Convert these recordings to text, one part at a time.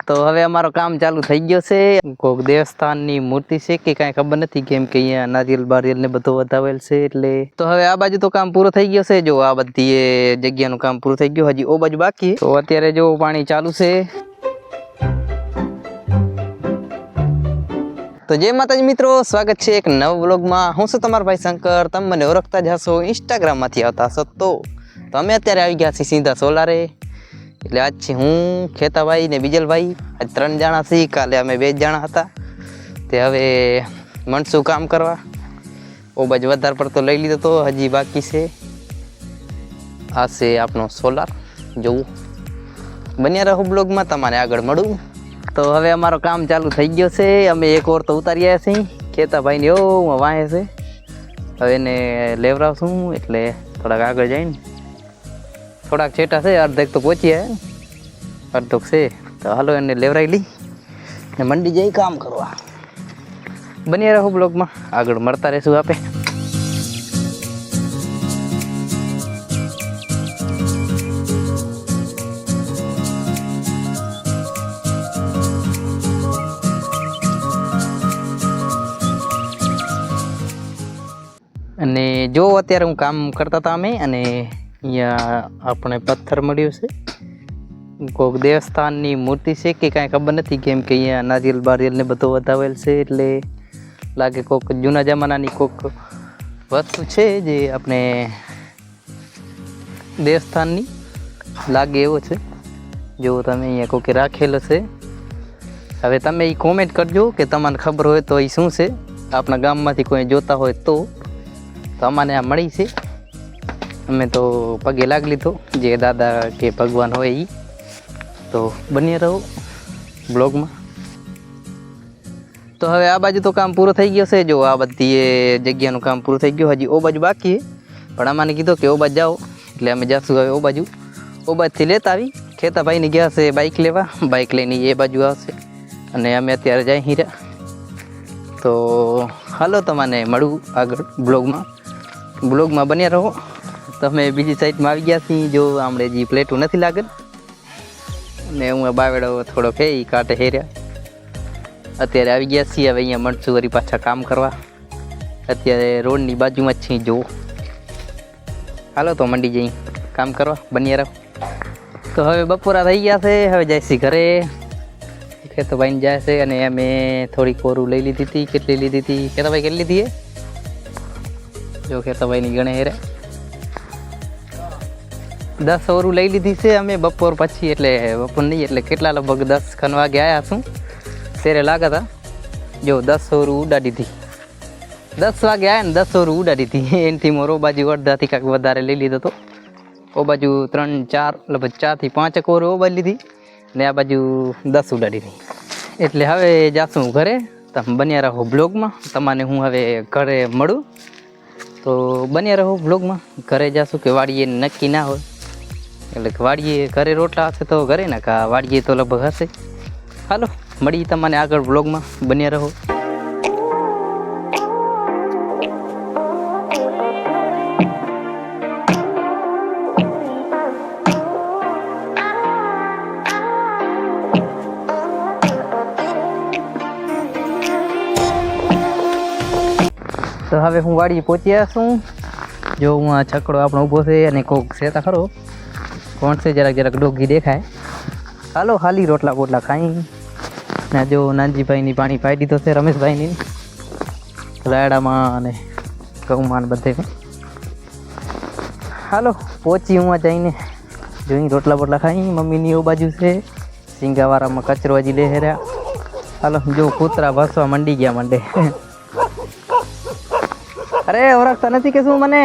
તો હવે અમારો કામ ચાલુ થઈ ગયો છે. કોક દેવસ્થાનની મૂર્તિ છે કે કાંઈ ખબર નથી, કેમ કે અહીંયા નારિયેલ બારિયેલ ને બધું વધાવેલ છે. એટલે તો હવે આ બાજુ તો કામ પૂરું થઈ ગયો છે. જો આ બધી એ જગ્યાનું કામ પૂરું થઈ ગયું, હજી ઓ બાજુ બાકી. તો અત્યારે જો પાણી ચાલુ છે. તો જય માતાજી મિત્રો, સ્વાગત છે એક નવા વ્લોગમાં. હું છું તમારો ભાઈ શંકર. તમે મને ઓળખતા જ હશો, ઇન્સ્ટાગ્રામમાંથી આવતા હશો. તો અમે અત્યારે આવી ગયા છીએ સીધા સોલારે. એટલે આજ છે હું, ખેતાભાઈ ને બીજલભાઈ, આજ 3 જણા છીએ. કાલે અમે 2 જણા હતા. તે હવે મનસું કામ કરવા ઓ બાજુ વધારે પડતો લઈ લીધો તો હજી બાકી છે. આ છે આપણો સોલાર. જોવું બન્યા રહો બ્લોગમાં, તમારે આગળ મળું. તો હવે અમારો કામ ચાલુ થઈ ગયો છે. અમે એક ઓર તો ઉતારી આવ્યા છીએ. ખેતાભાઈને એવો વાહે છે, હવે એને લેવરાવશું. એટલે થોડાક આગળ જઈને થોડાક છેટા છે, અડધેક તો પહોંચી આવ્યા, અડધોક છે. તો હાલો એને લેવરાઈ લઈ ને મંડી જઈ કામ કરવા. બની રહો બ્લોગમાં, આગળ મળતા રહેશું આપે. અને જો અત્યારે હું કામ કરતા હતા અમે, અને અહીંયા આપણે પથ્થર મળ્યું છે. કોઈક દેવસ્થાનની મૂર્તિ છે કે કાંઈ ખબર નથી, કેમ કે અહીંયા નારિયેલ બારિયેલ ને બધું વધાવેલ છે. એટલે લાગે કોઈક જૂના જમાનાની કોઈક વસ્તુ છે જે આપણે દેવસ્થાનની લાગે એવો છે. જો તમે અહીંયા કોઈકે રાખેલો છે. હવે તમે એ કોમેન્ટ કરજો કે તમને ખબર હોય તો એ શું છે. આપણા ગામમાંથી કોઈ જોતા હોય તો અમને આ મળી છે. અમે તો પગે લાગ લીધો, જે દાદા કે ભગવાન હોય એ. તો બની રહો બ્લોગમાં. તો હવે આ બાજુ તો કામ પૂરું થઈ ગયો છે. જો આ બધી એ જગ્યાનું કામ પૂરું થઈ ગયું, હજી ઓ બાજુ બાકી. પણ અમાને કીધું કે ઓ બાજુ જાઓ, એટલે અમે જાશું હવે ઓ બાજુ. ઓ બાજુથી લેતા આવી. ખેતાભાઈને ગયા છે બાઇક લેવા, બાઇક લઈને એ બાજુ આવશે. અને અમે અત્યારે જાય હીરા. તો હાલો તમને મળું આગળ બ્લોગમાં બન્યા રહો. તમે બીજી સાઈડમાં આવી ગયા છીએ. જો આમળે જે પ્લેટું નથી લાગે ને હું બાવેડો થોડો કે કાંટે હેર્યા. અત્યારે આવી ગયા છીએ. હવે અહીંયા મળશું વળી પાછા કામ કરવા. અત્યારે રોડની બાજુમાં જ છીએ. જુઓ હાલો તો મંડી જઈ કામ કરવા, બન્યા રહો. તો હવે બપોરા થઈ ગયા છે. હવે જાય છે ઘરે. ખેતોભાઈને જાય છે. અને અમે થોડી કોરું લઈ લીધી હતી. કેટલી લીધી હતી ખેતોભાઈ? કેટલી લીધી એ જો ખેતોભાઈની ગણે હેરે 10 ઓરું લઈ લીધી છે અમે બપોર પછી. એટલે બપોર નહીં, એટલે કેટલા લગભગ 10 ખન વાગે આવ્યા છું. ત્યારે લાગા હતા. જો 10 ઓરું ઉડાડી હતી. 10 વાગે આવ્યા ને 10 ઓરું ઉડાડી હતી. એનાથી મોર ઓ બાજુ અડધાથી કાંક વધારે લઈ લીધો હતો. ઓ બાજુ 3 4 લગભગ 4 થી 5 ઓરું ઓ બાજુ લીધી ને આ બાજુ 10 ઉડાડી હતી. એટલે હવે જાશું ઘરે. તમે બન્યા રહો બ્લોગમાં. તમને હું હવે ઘરે મળું. તો બન્યા રહો બ્લોગમાં. ઘરે જાશું કે વાડીએ નક્કી ના હોય. એટલે વાડીએ ઘરે રોટલા હશે તો ઘરે ના, કા વાડીએ તો લગભગ હશે. હાલો મળી તમને આગળ બ્લોગમાં. બન્યા રહો. તો હવે હું વાડીએ પહોંચ્યા છું. જો હું આ છકડો આપણો ઊભો છે અને કોક સેતા ખરો કોણ છે, જરાક ડોગી દેખાય. હાલો હાલી રોટલા બોટલા ખાઈ. ને જો નાનજીભાઈની પાણી પાઈ દીધો છે, રમેશભાઈની રાયડામાં અને ઘઉંમાં બધે. હાલો પહોંચી હું જઈને જોઈ રોટલા બોટલા ખાઈ. મમ્મીની એ બાજુ છે સિંગાવાળામાં કચરો હજી લે હેર્યા. હાલો જો કૂતરા ભસવા મંડી ગયા મંડે. અરે ઓળખતા નથી કે શું મને?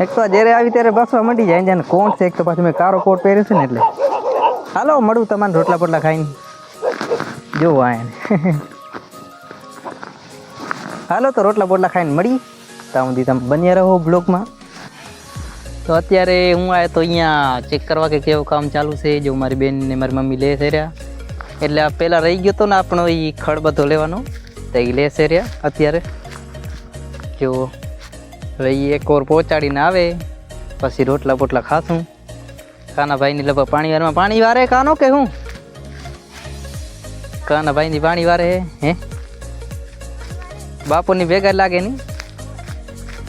એક તો જ્યારે આવી ત્યારે બસવા મંડી જાય ને કોણ છે. એક તો પાછું મેં કારો કોટ પહેર્યો છે ને એટલે. હાલો મળું તમારે રોટલા પોટલા ખાઈને. જોવો આને હાલો તો રોટલા પોટલા ખાઈને મળી. ત્યાં સુધી તમે બન્યા રહો બ્લોગમાં. તો અત્યારે હું આવ્યો તો અહીંયા ચેક કરવા કે કેવું કામ ચાલુ છે. જો મારી બેન ને મારી મમ્મી લે છે રહ્યા. એટલે આ પહેલાં રહી ગયો હતો ને આપણો એ ખડ બધો લેવાનો, તો એ લે છે રહ્યા અત્યારે. જો હવે એ એક ઓર પહોંચાડીને આવે પછી રોટલા બોટલા ખાશું. કાના ભાઈની લગભગ પાણી વારમાં પાણી વારે કાનો કે હું કાના ભાઈની પાણી વારે હે બાપુની ભેગા લાગે નહીં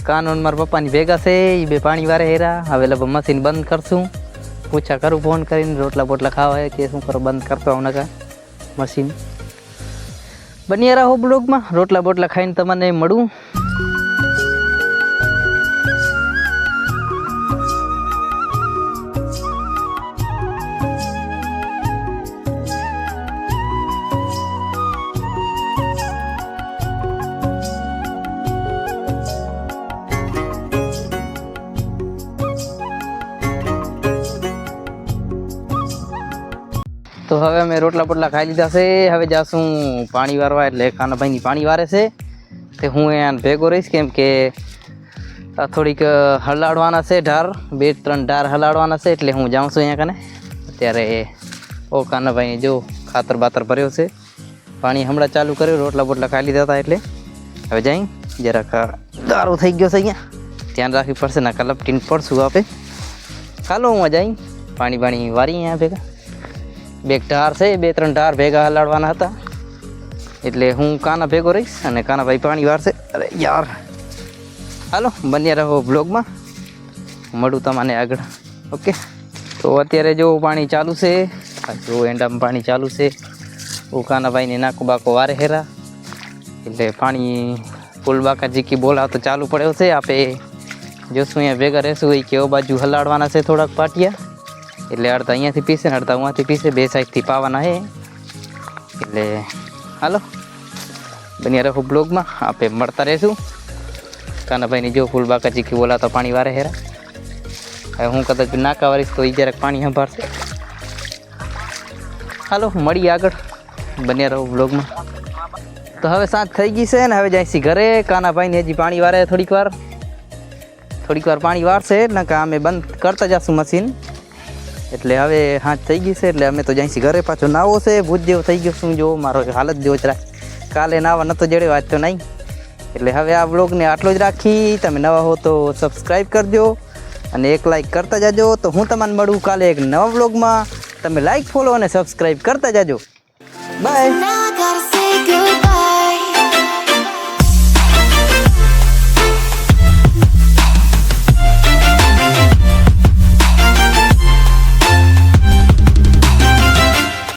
કાનો ને મારા પપ્પાની ભેગા છે એ બે પાણી વારે હેરા હવે લગભગ મશીન બંધ કરશું પૂછા કરું ફોન કરીને રોટલા બોટલા ખાવા હે કે શું કરો બંધ કરતો આવું નકા મશીન બની રહો બ્લોગમાં રોટલા બોટલા ખાઈને તમને મળું તો હવે અમે રોટલા બોટલા ખાઈ લીધા છે હવે જાશું પાણી વારવા એટલે કાના ભાઈની પાણી વારે છે તે હું એને ભેગો રહીશ કેમ કે આ થોડીક હલાડવાના છે ઢાર 2-3 ઢાર હલાડવાના છે એટલે હું જાઉં છું અહીંયા કને અત્યારે ઓ કાના ભાઈને જો ખાતર બાતર ભર્યો છે પાણી હમણાં ચાલુ કર્યું રોટલા બોટલા ખાઈ લીધા હતા એટલે હવે જઈ જરાક ગારો થઈ ગયો છે અહીંયા ધ્યાન રાખવી પડશે ના કલપટીને પડશું આપે ચાલો હું જઈ પાણી પાણી વારી અહીંયા ભેગા બે ઢાર છે 2-3 ઢાર ભેગા હલાડવાના હતા એટલે હું કાના ભેગો રહીશ અને કાના ભાઈ પાણી વારશે અરે યાર હાલો બન્યા રહો બ્લોગમાં મળું તમને આગળ ઓકે તો અત્યારે જો પાણી ચાલુ છે જો એંડામાં પાણી ચાલુ છે હું કાના ભાઈને નાકો બાકો વારે હેરા એટલે પાણી ફૂલ બાકા જીકી બોલા તો ચાલુ પડ્યો છે આપે જોશું અહીંયા ભેગા રહેશું એ કેવો બાજુ હલાડવાના છે થોડાક પાટિયા એટલે અડધા અહીંયાથી પીસે ને અડધા અહીંયાથી પીસે બે સાઈડથી પાવાના હે એટલે હાલો બન્યા રહો બ્લોગમાં આપે મળતા રહેશું કાનાભાઈની જો ફૂલ બાકા ચીકી બોલાતા પાણી વારે હેરા હવે હું કદાચ નાકા વારીશ તો એ જરાક પાણી સંભાળશે હાલો મળીએ આગળ બન્યા રહો બ્લોગમાં તો હવે સાંજ થઈ ગઈ છે ને હવે જઈશી ઘરે કાનાભાઈને હજી પાણી વારે થોડીક વાર પાણી વારશે ને કે અમે બંધ કરતા જશું મશીન એટલે હવે હાથ થઈ ગઈ છે એટલે અમે તો જઈશી ઘરે પાછો નાવો છે ભૂત જેવો થઈ ગયો શું જો મારો હાલત જેવો જ રાખ કાલે નાવા નહોતો જડ્યો આજ તો નહીં એટલે હવે આ બ્લોગને આટલો જ રાખી તમે નવા હો તો સબસ્ક્રાઈબ કરજો અને એક લાઈક કરતા જાજો તો હું તમને મળું કાલે એક નવા બ્લોગમાં તમે લાઈક ફોલો અને સબસ્ક્રાઈબ કરતા જાજો બાય.